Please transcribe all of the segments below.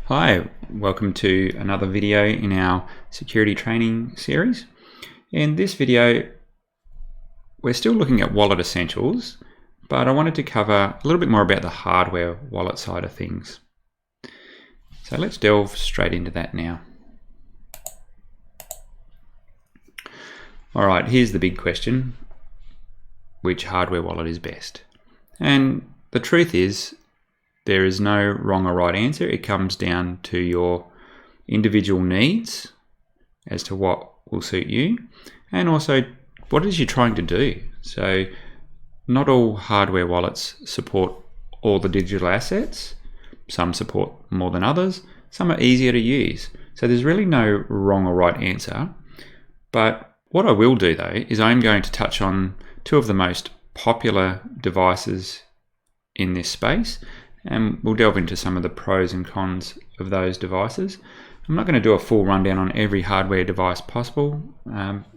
Hi, welcome to another video in our security training series. In this video, we're still looking at wallet essentials, but I wanted to cover a little bit more about the hardware wallet side of things. So let's delve straight into that now. All right, here's the big question. Which hardware wallet is best? And the truth is, there is no wrong or right answer. It comes down to your individual needs as to what will suit you, and also what it is you're trying to do. So not all hardware wallets support all the digital assets. Some support more than others. Some are easier to use. So there's really no wrong or right answer. But what I will do though is I'm going to touch on two of the most popular devices in this space, and we'll delve into some of the pros and cons of those devices. I'm not going to do a full rundown on every hardware device possible,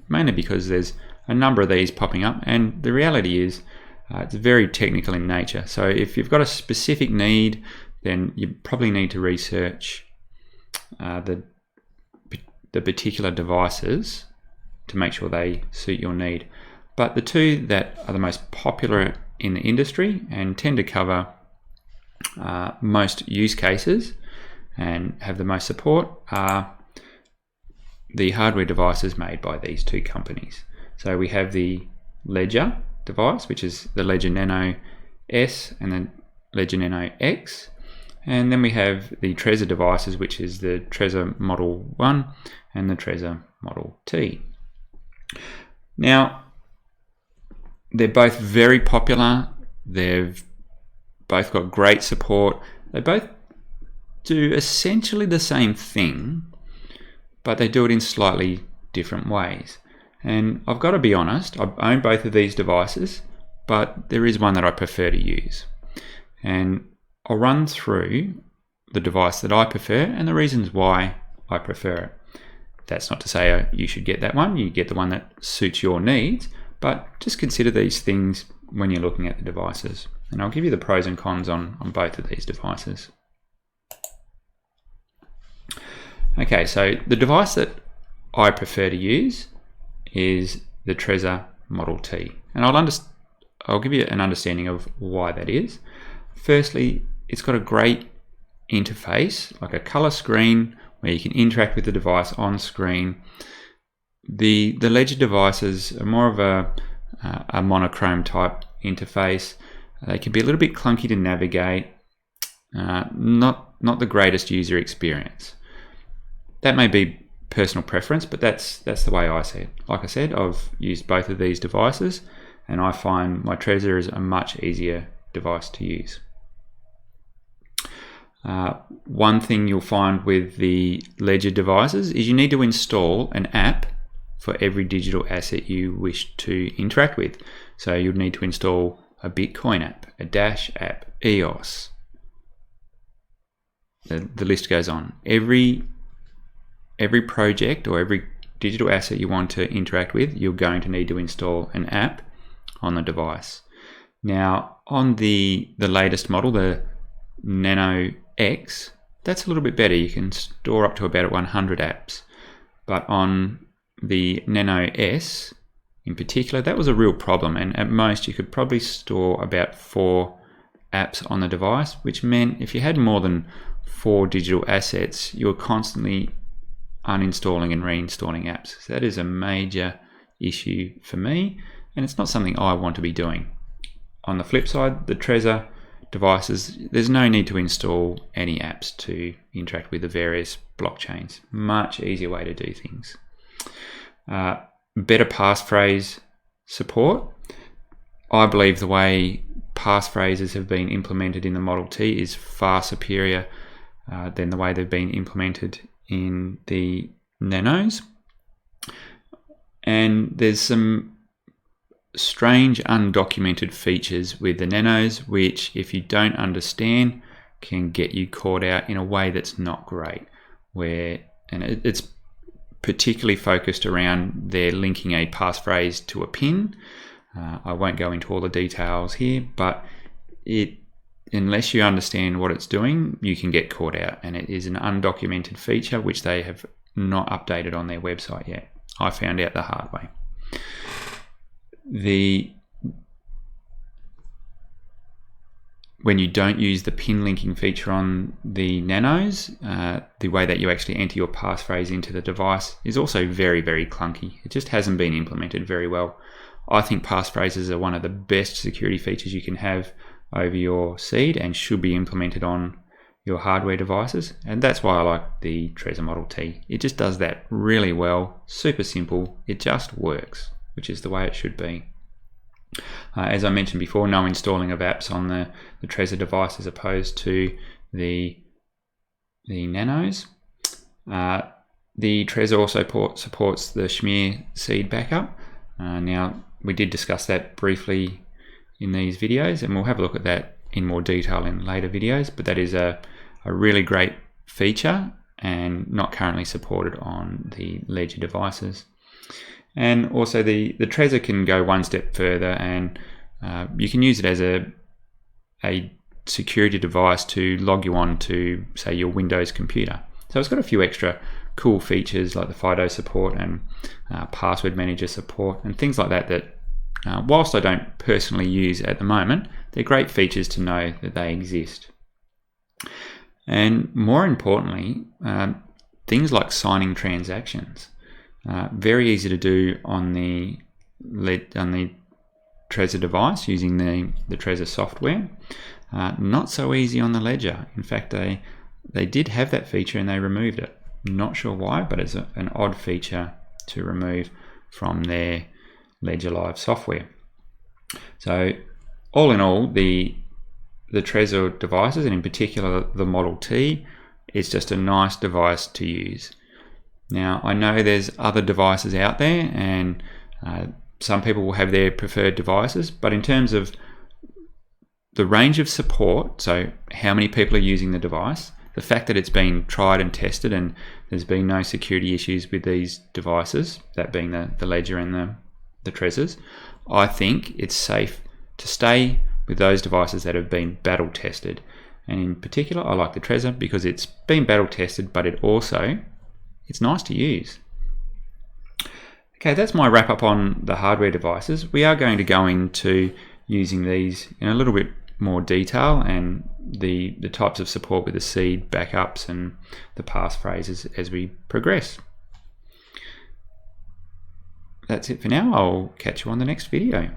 mainly because there's a number of these popping up, and the reality is it's very technical in nature. So if you've got a specific need, then you probably need to research the particular devices to make sure they suit your need. But the two that are the most popular in the industry and tend to cover most use cases and have the most support are the hardware devices made by these two companies. So we have the Ledger device, which is the Ledger Nano S and the Ledger Nano X, and then we have the Trezor devices, which is the Trezor Model 1 and the Trezor Model T. Now, they're both very popular. They've both got great support. They both do essentially the same thing, but they do it in slightly different ways. And I've got to be honest, I own both of these devices, but there is one that I prefer to use. And I'll run through the device that I prefer and the reasons why I prefer it. That's not to say you should get that one. You get the one that suits your needs, but just consider these things when you're looking at the devices. And I'll give you the pros and cons on both of these devices. Okay, so the device that I prefer to use is the Trezor Model T. And I'll give you an understanding of why that is. Firstly, it's got a great interface, like a color screen where you can interact with the device on screen. The Ledger devices are more of a monochrome type interface. They can be a little bit clunky to navigate, not the greatest user experience. That may be personal preference, but that's the way I see it. Like I said, I've used both of these devices, and I find my Trezor is a much easier device to use. One thing you'll find with the Ledger devices is you need to install an app for every digital asset you wish to interact with. So you'll need to install a Bitcoin app, a Dash app, EOS. The list goes on. Every project or every digital asset you want to interact with, you're going to need to install an app on the device. Now, on the latest model, the Nano X, that's a little bit better. You can store up to about 100 apps. But on the Nano S in particular, that was a real problem, and at most you could probably store about 4 apps on the device, which meant if you had more than 4 digital assets, you were constantly uninstalling and reinstalling apps. So that is a major issue for me, and it's not something I want to be doing. On the flip side, the Trezor devices, there's no need to install any apps to interact with the various blockchains. Much easier way to do things. Better passphrase support. I believe the way passphrases have been implemented in the Model T is far superior than the way they've been implemented in the Nanos. And there's some strange undocumented features with the Nanos, which if you don't understand can get you caught out in a way that's not great, and it's particularly focused around their linking a passphrase to a PIN. I won't go into all the details here, but it unless you understand what it's doing, you can get caught out, and it is an undocumented feature which they have not updated on their website yet. I found out the hard way. When you don't use the pin linking feature on the nanos, the way that you actually enter your passphrase into the device is also very, very clunky. It just hasn't been implemented very well. I think passphrases are one of the best security features you can have over your seed and should be implemented on your hardware devices. And that's why I like the Trezor Model T. It just does that really well, super simple. It just works, which is the way it should be. As I mentioned before, no installing of apps on the Trezor device as opposed to the nanos. The Trezor also supports the Schmear seed backup. Now, we did discuss that briefly in these videos, and we'll have a look at that in more detail in later videos, but that is a really great feature and not currently supported on the Ledger devices. And also the Trezor can go one step further, and you can use it as a security device to log you on to, say, your Windows computer. So it's got a few extra cool features like the FIDO support and password manager support and things like that whilst I don't personally use at the moment, they're great features to know that they exist. And more importantly, things like signing transactions. Very easy to do on the Trezor device using the Trezor software. Not so easy on the Ledger. In fact, they did have that feature and they removed it. Not sure why, but it's an odd feature to remove from their Ledger Live software. So all in all, the Trezor devices, and in particular the Model T, is just a nice device to use. Now, I know there's other devices out there, and some people will have their preferred devices, but in terms of the range of support, so how many people are using the device, the fact that it's been tried and tested and there's been no security issues with these devices, that being the Ledger and the Trezors, I think it's safe to stay with those devices that have been battle tested. And in particular, I like the Trezor because it's been battle tested, but it's nice to use. Okay, that's my wrap up on the hardware devices. We are going to go into using these in a little bit more detail and the types of support with the seed backups and the passphrases as we progress. That's it for now. I'll catch you on the next video.